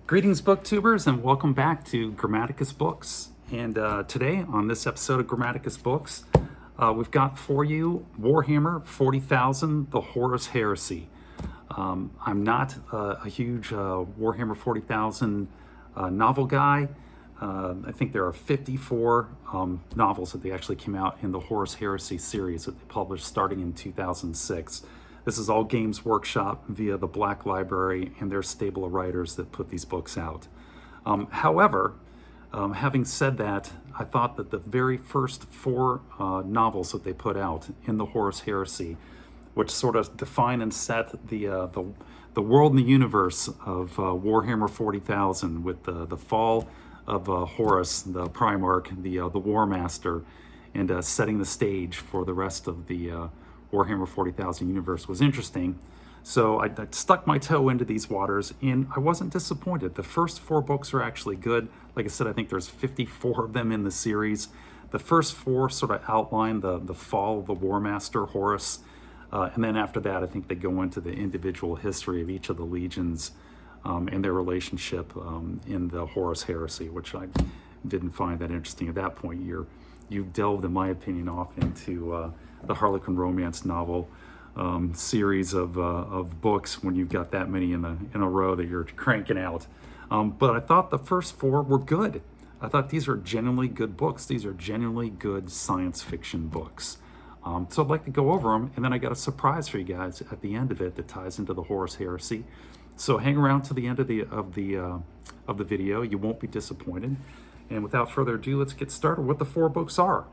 Greetings, booktubers, and welcome back to Grammaticus Books. And today, on this episode of Grammaticus Books, we've got for you Warhammer 40,000, The Horus Heresy. I'm not a huge Warhammer 40,000 novel guy. I think there are 54 novels that they actually came out in the Horus Heresy series that they published starting in 2006. This is all Games Workshop via the Black Library and their stable of writers that put these books out. However, having said that, I thought that the very first four novels that they put out in the Horus Heresy, which sort of define and set the world and the universe of Warhammer 40,000 with the fall of Horus, the Primarch, the War Master, and setting the stage for the rest of the Warhammer 40,000 universe was interesting. So I stuck my toe into these waters and I wasn't disappointed. The first four books are actually good. Like I said, I think there's 54 of them in the series. The first four sort of outline the fall of the War Master, Horus. And then after that, I think they go into the individual history of each of the legions and their relationship in the Horus Heresy, which I didn't find that interesting. At that point, you've delved, in my opinion, off into the Harlequin romance novel series of books when you've got that many in a row that you're cranking out. But I thought the first four were good. I thought these are genuinely good books. These are genuinely good science fiction books. So I'd like to go over them, and then I got a surprise for you guys at the end of it that ties into the Horus Heresy. So hang around to the end of the video. You won't be disappointed. And without further ado, let's get started. What the four books are.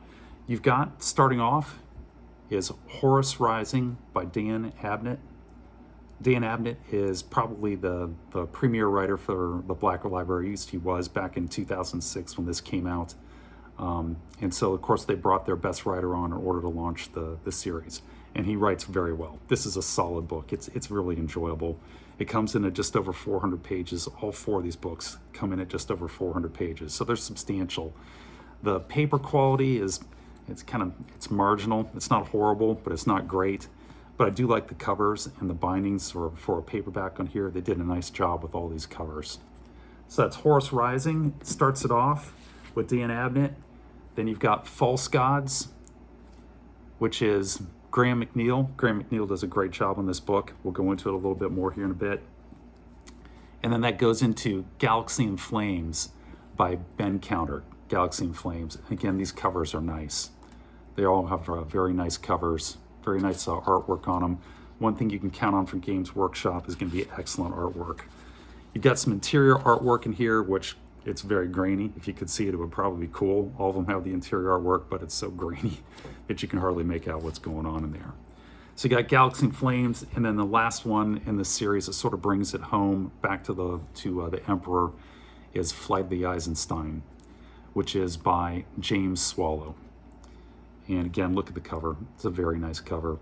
You've got, starting off, is Horus Rising by Dan Abnet. Dan Abnet is probably the premier writer for the Black Library. At least he was back in 2006 when this came out. And so, of course, they brought their best writer on in order to launch the series. And he writes very well. This is a solid book. It's really enjoyable. It comes in at just over 400 pages. All four of these books come in at just over 400 pages. So they're substantial. The paper quality it's marginal. It's not horrible, but it's not great. But I do like the covers and the bindings for a paperback on here. They did a nice job with all these covers. So that's Horus Rising. It starts it off with Dan Abnet. Then you've got False Gods, which is Graham McNeil. Graham McNeil does a great job on this book. We'll go into it a little bit more here in a bit. And then that goes into Galaxy in Flames by Ben Counter. Galaxy in Flames. Again, these covers are nice. They all have very nice covers, very nice artwork on them. One thing you can count on from Games Workshop is going to be excellent artwork. You've got some interior artwork in here, which it's very grainy. If you could see it, it would probably be cool. All of them have the interior artwork, but it's so grainy that you can hardly make out what's going on in there. So you got Galaxy in Flames, and then the last one in the series that sort of brings it home back to the Emperor is Flight of the Eisenstein, which is by James Swallow. And again, look at the cover. It's a very nice cover.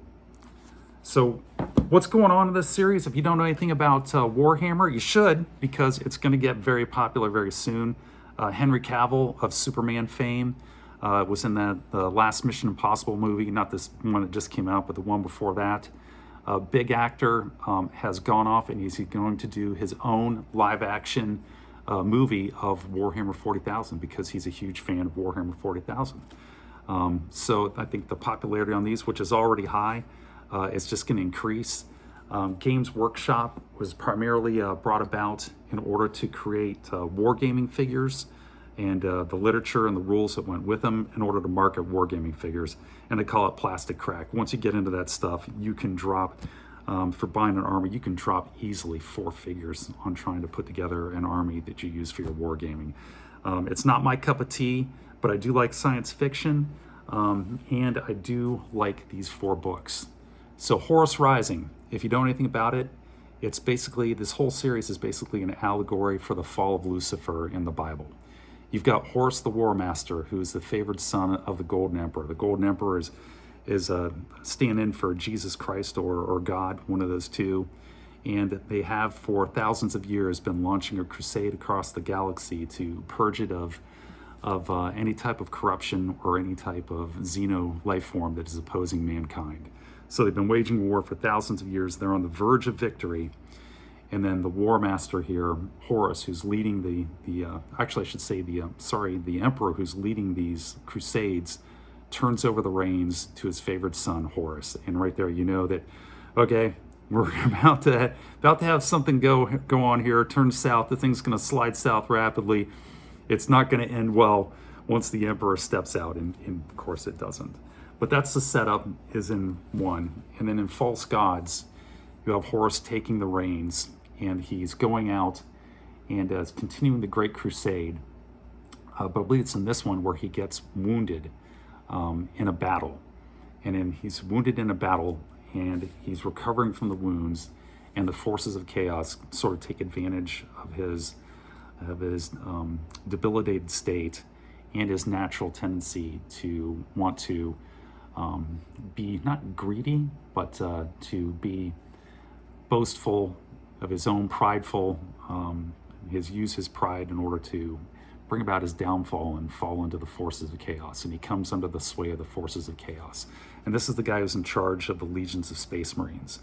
So what's going on in this series? If you don't know anything about Warhammer, you should, because it's going to get very popular very soon. Henry Cavill of Superman fame was in the last Mission Impossible movie, not this one that just came out, but the one before that. A big actor has gone off and he's going to do his own live action movie of Warhammer 40,000 because he's a huge fan of Warhammer 40,000. So I think the popularity on these, which is already high, is just going to increase. Games Workshop was primarily brought about in order to create wargaming figures and the literature and the rules that went with them in order to market wargaming figures. And they call it plastic crack. Once you get into that stuff, you can drop, for buying an army, you can drop easily 4 figures on trying to put together an army that you use for your wargaming. It's not my cup of tea, but I do like science fiction, and I do like these 4 books. So Horus Rising, if you don't know anything about it, it's basically, this whole series is basically an allegory for the fall of Lucifer in the Bible. You've got Horus the War Master, who's the favored son of the Golden Emperor. The Golden Emperor is a stand-in for Jesus Christ or God, one of those two. And they have for thousands of years been launching a crusade across the galaxy to purge it of any type of corruption or any type of xeno life form that is opposing mankind. So they've been waging war for thousands of years. They're on the verge of victory. And then the War Master here, Horus, who's leading actually I should say the Emperor who's leading these crusades, turns over the reins to his favorite son, Horus. And right there, you know that, okay, we're about to have something go on here, turn south. The thing's going to slide south rapidly. It's not going to end well once the Emperor steps out, and of course it doesn't. But that's the setup, is in 1. And then in False Gods, you have Horus taking the reins, and he's going out and continuing the Great Crusade. But I believe it's in this one where he gets wounded in a battle. And then he's wounded in a battle, and he's recovering from the wounds, and the forces of chaos sort of take advantage of his debilitated state and his natural tendency to want to be not greedy, but to be boastful of his own, prideful. Use his pride in order to bring about his downfall and fall into the forces of chaos. And he comes under the sway of the forces of chaos. And this is the guy who's in charge of the legions of Space Marines.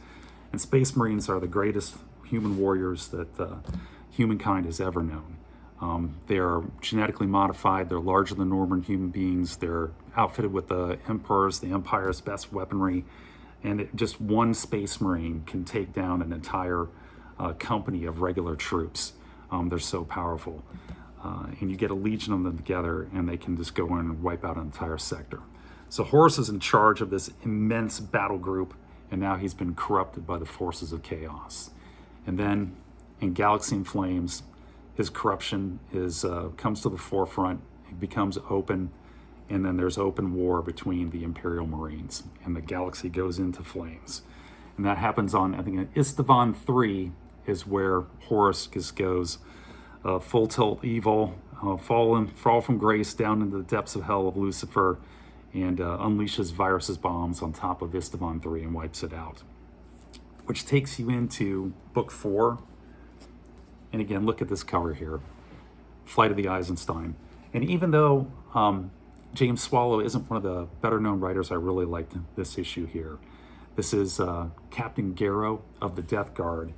And Space Marines are the greatest human warriors that humankind has ever known. They're genetically modified. They're larger than normal human beings. They're outfitted with the Empire's best weaponry. And just one Space Marine can take down an entire company of regular troops. They're so powerful. And you get a legion of them together, and they can just go in and wipe out an entire sector. So Horus is in charge of this immense battle group, and now he's been corrupted by the forces of chaos. And then in Galaxy in Flames, his corruption comes to the forefront. It becomes open, and then there's open war between the Imperial Marines, and the galaxy goes into flames. And that happens on, I think, Istvan 3 is where Horus just goes full tilt evil, fall from grace down into the depths of hell of Lucifer, and unleashes Virus's bombs on top of Istvan 3 and wipes it out. Which takes you into Book 4. And again, look at this cover here, Flight of the Eisenstein. And even though James Swallow isn't one of the better known writers, I really liked this issue here. This is Captain Garrow of the Death Guard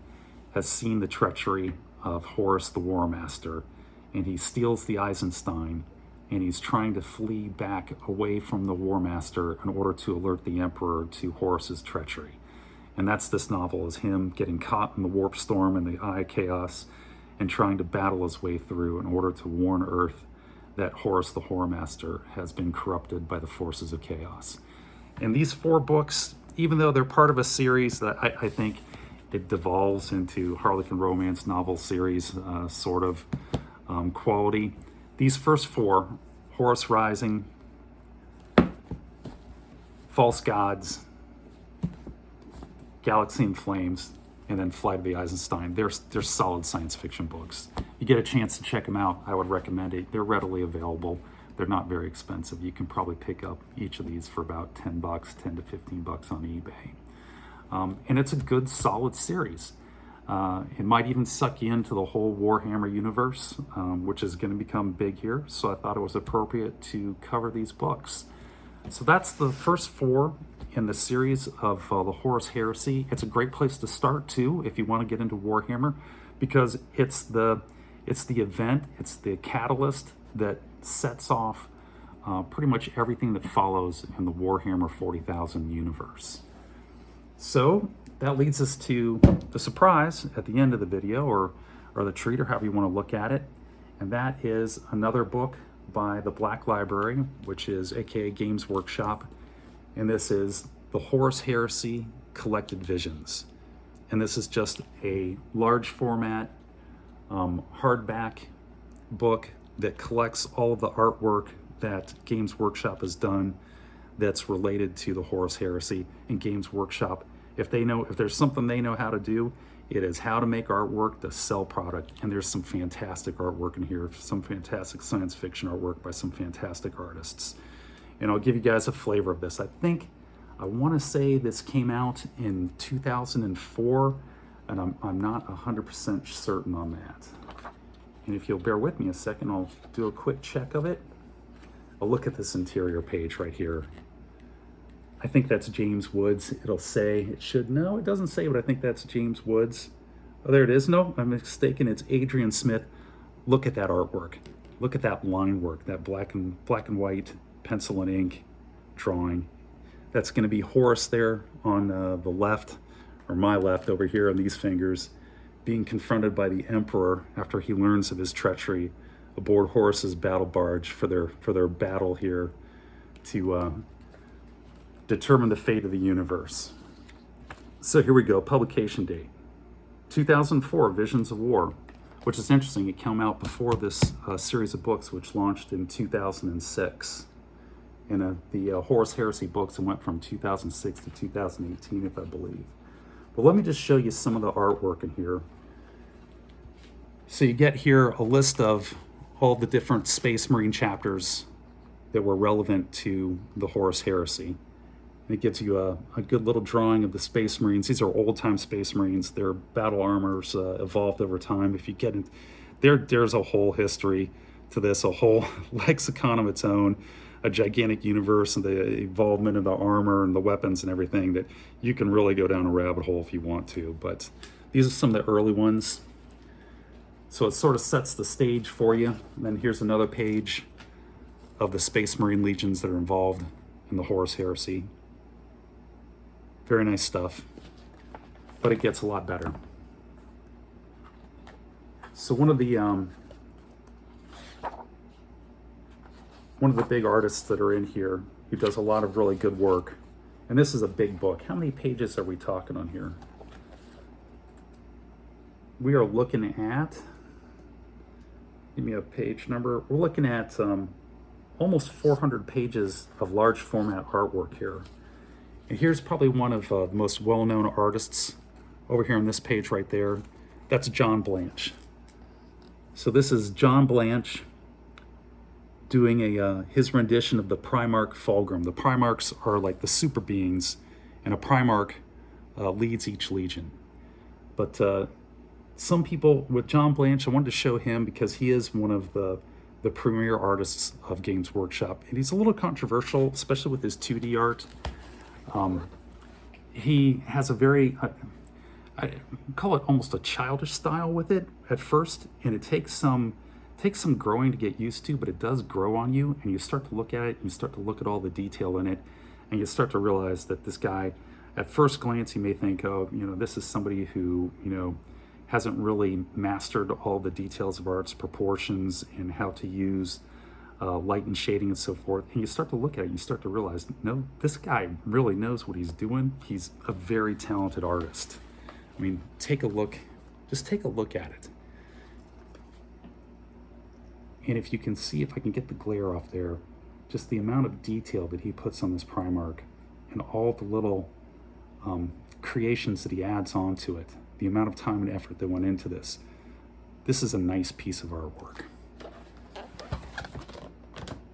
has seen the treachery of Horus the War Master, and he steals the Eisenstein, and he's trying to flee back away from the War Master in order to alert the Emperor to Horus's treachery. And that's this novel, is him getting caught in the warp storm and the eye of chaos and trying to battle his way through in order to warn Earth that Horus the War Master has been corrupted by the forces of chaos. And these 4 books, even though they're part of a series that I think it devolves into Harlequin romance novel series sort of quality, these first 4, Horus Rising, False Gods, Galaxy in Flames, and then Flight of the Eisenstein, they're solid science fiction books. You get a chance to check them out, I would recommend it. They're readily available. They're not very expensive. You can probably pick up each of these for about $10, $10 to $15 on eBay. And it's a good, solid series. It might even suck you into the whole Warhammer universe, which is going to become big here. So I thought it was appropriate to cover these books. So that's the first 4 in the series of the Horus Heresy. It's a great place to start too if you want to get into Warhammer, because it's the event, it's the catalyst that sets off pretty much everything that follows in the Warhammer 40,000 universe. So that leads us to the surprise at the end of the video, or the treat, or however you want to look at it. And that is another book by the Black Library, which is aka Games Workshop. And this is the Horus Heresy Collected Visions. And this is just a large format hardback book that collects all of the artwork that Games Workshop has done that's related to the Horus Heresy. And Games Workshop, if there's something they know how to do, it is how to make artwork to sell product. And there's some fantastic artwork in here, some fantastic science fiction artwork by some fantastic artists. And I'll give you guys a flavor of this. I want to say this came out in 2004, and I'm not 100% certain on that. And if you'll bear with me a second, I'll do a quick check of it. I'll look at this interior page right here. I think that's James Woods. It'll say, it doesn't say, but I think that's James Woods. Oh, there it is. No, I'm mistaken. It's Adrian Smith. Look at that artwork. Look at that line work, that black and white pencil and ink drawing. That's going to be Horus there on the left, or my left over here on these fingers, being confronted by the Emperor after he learns of his treachery aboard Horus's battle barge for their battle here to determine the fate of the universe. So here we go, publication date. 2004, Visions of War, which is interesting. It came out before this series of books, which launched in 2006. And the Horus Heresy books, it went from 2006 to 2018, if I believe. But let me just show you some of the artwork in here. So you get here a list of all the different Space Marine chapters that were relevant to the Horus Heresy. And it gives you a good little drawing of the Space Marines. These are old-time Space Marines. Their battle armors evolved over time. If you get in, there's a whole history to this, a whole lexicon of its own, a gigantic universe, and the involvement of the armor and the weapons and everything that you can really go down a rabbit hole if you want to. But these are some of the early ones. So it sort of sets the stage for you. And then here's another page of the Space Marine legions that are involved in the Horus Heresy. Very nice stuff, but it gets a lot better. So one of the big artists that are in here who does a lot of really good work, and this is a big book. How many pages are we talking on here? We are looking at, give me a page number. We're looking at almost 400 pages of large format artwork here. And here's probably one of the most well-known artists over here on this page right there. That's John Blanche. So this is John Blanche doing his rendition of the Primarch Fulgrim. The Primarchs are like the super beings, and a Primarch leads each legion. But some people, with John Blanche, I wanted to show him because he is one of the premier artists of Games Workshop. And he's a little controversial, especially with his 2D art. He has a very, I call it almost a childish style with it at first, and it takes some growing to get used to, but it does grow on you, and you start to look at it, you start to look at all the detail in it, and you start to realize that this guy, at first glance, you may think, oh, this is somebody who, hasn't really mastered all the details of art's proportions and how to use light and shading and so forth. And you start to look at it, you start to realize, no, this guy really knows what he's doing. He's a very talented artist. I mean, take a look, just take a look at it. And if you can see, if I can get the glare off there, just the amount of detail that he puts on this Primarch and all the little creations that he adds onto it, the amount of time and effort that went into this. This is a nice piece of artwork.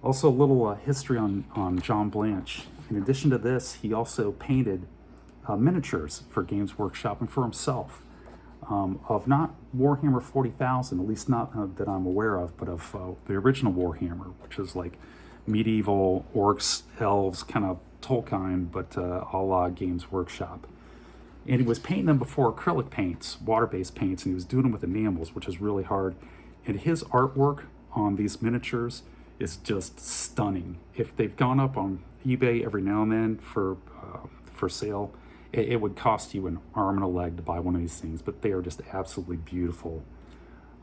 Also, a little history on John Blanche. In addition to this, he also painted miniatures for Games Workshop and for himself of not Warhammer 40,000, at least not that I'm aware of, but of the original Warhammer, which is like medieval orcs, elves, kind of Tolkien, but a la Games Workshop. And he was painting them before acrylic paints, water-based paints, and he was doing them with enamels, which is really hard. And his artwork on these miniatures is just stunning. If they've gone up on eBay every now and then for sale, it would cost you an arm and a leg to buy one of these things, but they are just absolutely beautiful.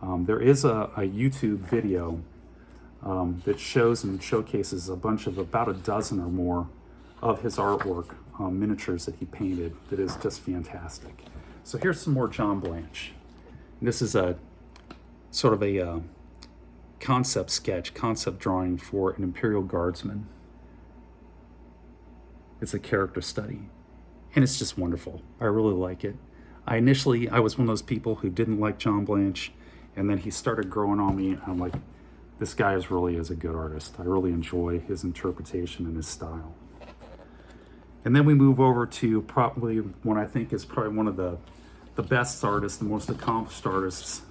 There is a YouTube video that shows and showcases a bunch of about a dozen or more of his artwork, miniatures that he painted, that is just fantastic. So here's some more John Blanche. This is a sort of a concept sketch, concept drawing for an Imperial Guardsman. It's a character study, and it's just wonderful. I really like it. I was one of those people who didn't like John Blanche, and then he started growing on me, and I'm like, this guy really is a good artist. I really enjoy his interpretation and his style. And then we move over to probably what I think is probably one of the best artists, the most accomplished artists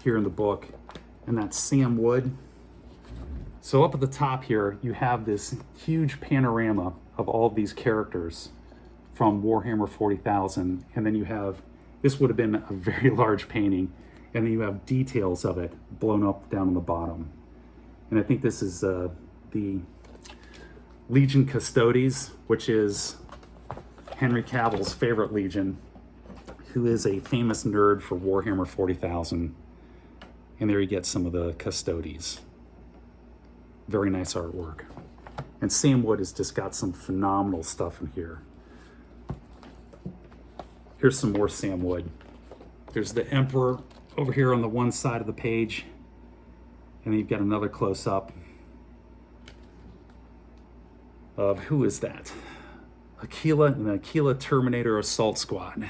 here in the book, and that's Sam Wood. So up at the top here, you have this huge panorama of all of these characters from Warhammer 40,000, and then you have This would have been a very large painting, and then you have details of it blown up down on the bottom. And I think this is the Legion Custodes, which is Henry Cavill's favorite Legion, who is a famous nerd for Warhammer 40,000. And there you get some of the Custodes. Very nice artwork. And Sam Wood has just got some phenomenal stuff in here. Here's some more Sam Wood. There's the Emperor over here on the one side of the page. And then you've got another close-up of, who is that? Aquila and the Aquila Terminator Assault Squad.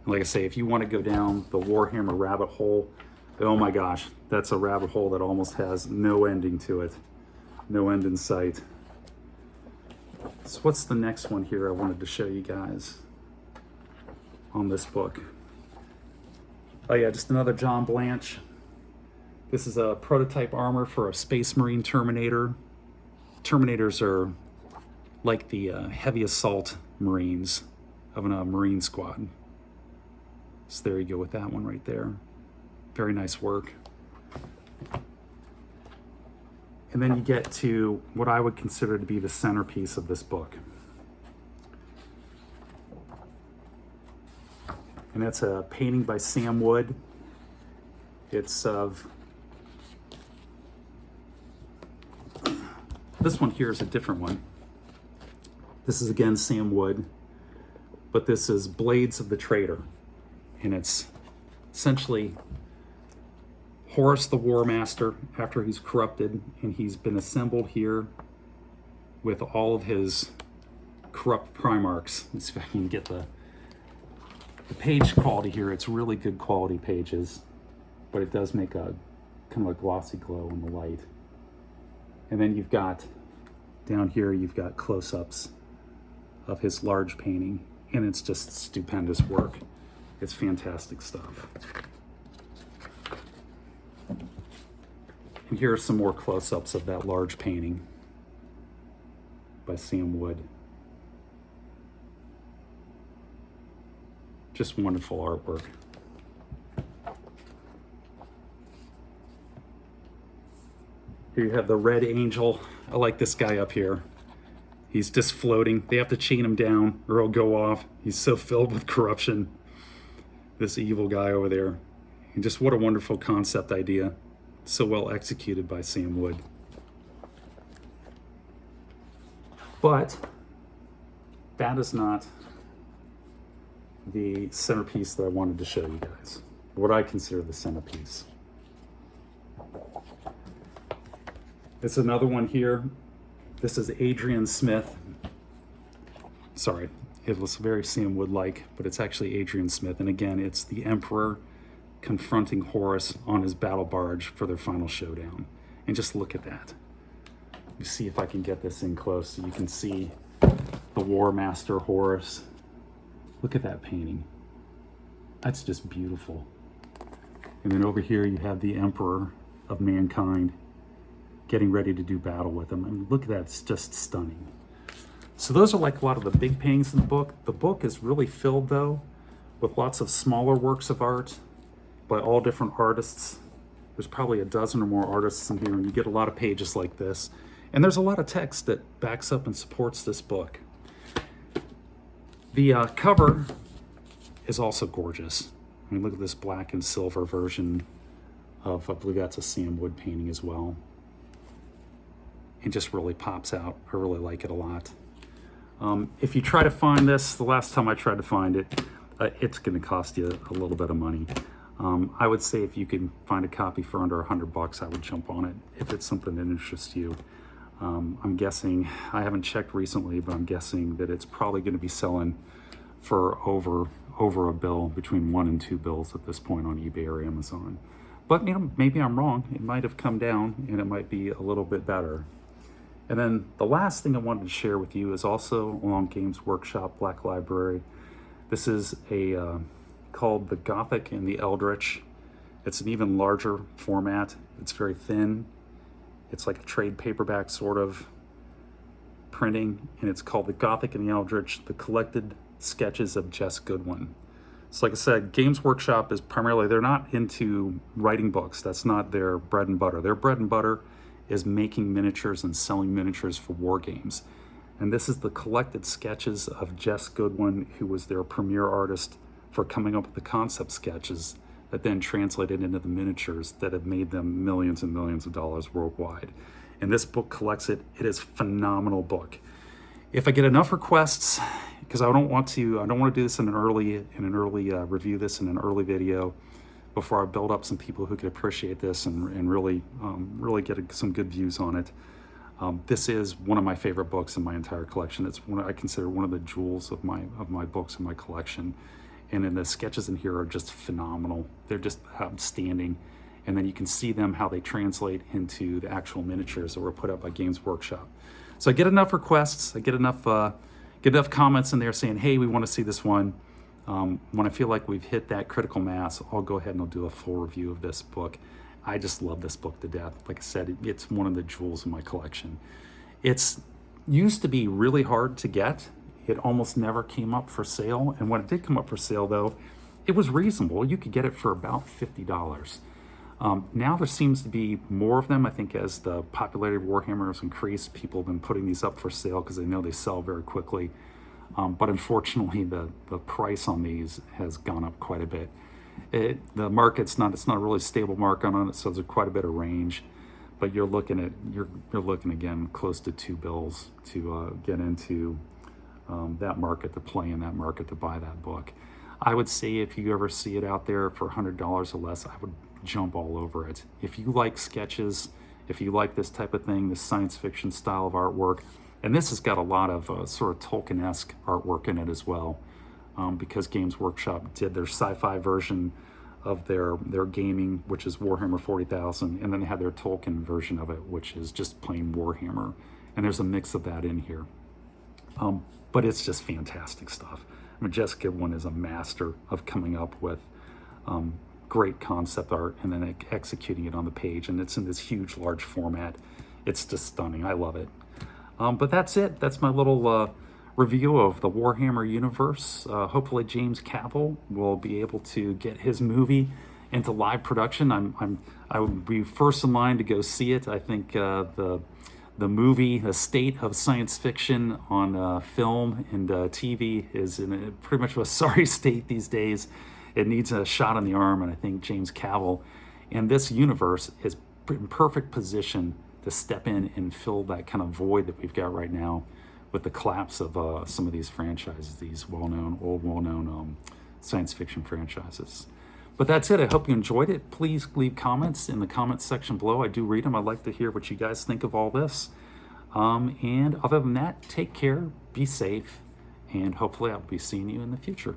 Like I say, if you want to go down the Warhammer rabbit hole, oh my gosh, that's a rabbit hole that almost has no ending to it. No end in sight. So what's the next one here I wanted to show you guys on this book? Oh yeah, just another John Blanche. This is a prototype armor for a Space Marine Terminator. Terminators are like the heavy assault Marines of a Marine squad. So there you go with that one right there. Very nice work. And then you get to what I would consider to be the centerpiece of this book. And that's a painting by Sam Wood. It's of... This one here is a different one. This is again Sam Wood, but this is Blades of the Traitor. And it's essentially Horus the War Master after he's corrupted, and he's been assembled here with all of his corrupt Primarchs. Let's see if I can get the page quality here. It's really good quality pages, but it does make a kind of a glossy glow in the light. And then you've got, down here, you've got close-ups of his large painting, and it's just stupendous work. It's fantastic stuff. And here are some more close-ups of that large painting by Sam Wood. Just wonderful artwork. Here you have the Red Angel. I like this guy up here. He's just floating. They have to chain him down or he'll go off. He's so filled with corruption. This evil guy over there. And just what a wonderful concept idea. So well executed by Sam Wood. But that is not the centerpiece that I wanted to show you guys. What I consider the centerpiece. It's another one here. This is Adrian Smith. Sorry, it was very Sam Wood-like, but it's actually Adrian Smith. And again, it's the Emperor confronting Horus on his battle barge for their final showdown. And just look at that. You see if I can get this in close so you can see the War Master Horus. Look at that painting. That's just beautiful. And then over here you have the Emperor of Mankind getting ready to do battle with him. I mean, look at that, it's just stunning. So those are like a lot of the big paintings in the book. The book is really filled though with lots of smaller works of art by all different artists. There's probably a dozen or more artists in here, and you get a lot of pages like this. And there's a lot of text that backs up and supports this book. The cover is also gorgeous. I mean, look at this black and silver version of, I believe that's a Sam Wood painting as well. It just really pops out. I really like it a lot. If you try to find this, the last time I tried to find it, it's going to cost you a little bit of money. I would say if you can find a copy for under $100, I would jump on it if it's something that interests you. I'm guessing, I haven't checked recently, but I'm guessing that it's probably going to be selling for over a bill, between $1 and $2 bills at this point on eBay or Amazon. But you know, maybe I'm wrong. It might have come down and it might be a little bit better. And then the last thing I wanted to share with you is also along Games Workshop Black Library. This is a called The Gothic and the Eldritch. It's an even larger format. It's very thin. It's like a trade paperback sort of printing, and it's called The Gothic and the Eldritch, The Collected sketches of Jess Goodwin. So like I said, Games Workshop is primarily, they're not into writing books. That's not their bread and butter. Their bread and butter is making miniatures and selling miniatures for war games. And this is the collected sketches of Jess Goodwin, who was their premier artist for coming up with the concept sketches that then translated into the miniatures that have made them millions and millions of dollars worldwide. And this book collects it. It is a phenomenal book. If I get enough requests, because I don't want to do this in an early review this in an early video before I build up some people who could appreciate this and really get some good views on it. This is one of my favorite books in my entire collection. It's I consider one of the jewels of my books in my collection. And then the sketches in here are just phenomenal. They're just outstanding. And then you can see them, how they translate into the actual miniatures that were put up by Games Workshop. So I get enough requests, I get enough comments in there saying, hey, we want to see this one. When I feel like we've hit that critical mass, I'll go ahead and I'll do a full review of this book. I just love this book to death. Like I said, it's one of the jewels in my collection. It's used to be really hard to get. It almost never came up for sale. And when it did come up for sale, though, it was reasonable. You could get it for about $50. Now there seems to be more of them. I think as the popularity of Warhammer has increased, people have been putting these up for sale because they know they sell very quickly. But unfortunately, the price on these has gone up quite a bit. The market's it's not a really stable market on it, so there's quite a bit of range. But you're looking again close to $2 to get into that market, to play in that market, to buy that book. I would say if you ever see it out there for $100 or less, I would jump all over it. If you like sketches, if you like this type of thing, this science fiction style of artwork, and this has got a lot of sort of Tolkien-esque artwork in it as well, because Games Workshop did their sci-fi version of their gaming, which is Warhammer 40,000, and then they had their Tolkien version of it, which is just plain Warhammer, and there's a mix of that in here. But it's just fantastic stuff. I mean, Jess Goodwin is a master of coming up with great concept art and then executing it on the page, and it's in this huge, large format. It's just stunning. I love it. But that's it. That's my little review of the Warhammer universe. Hopefully James Cavill will be able to get his movie into live production. I would be first in line to go see it. I think the movie, the state of science fiction on film and TV is in pretty much a sorry state these days. It needs a shot in the arm, and I think James Cavill and this universe is in perfect position to step in and fill that kind of void that we've got right now with the collapse of some of these franchises, these well-known science fiction franchises. But that's it. I hope you enjoyed it. Please leave comments in the comments section below. I do read them. I'd like to hear what you guys think of all this. And other than that, take care, be safe, and hopefully I'll be seeing you in the future.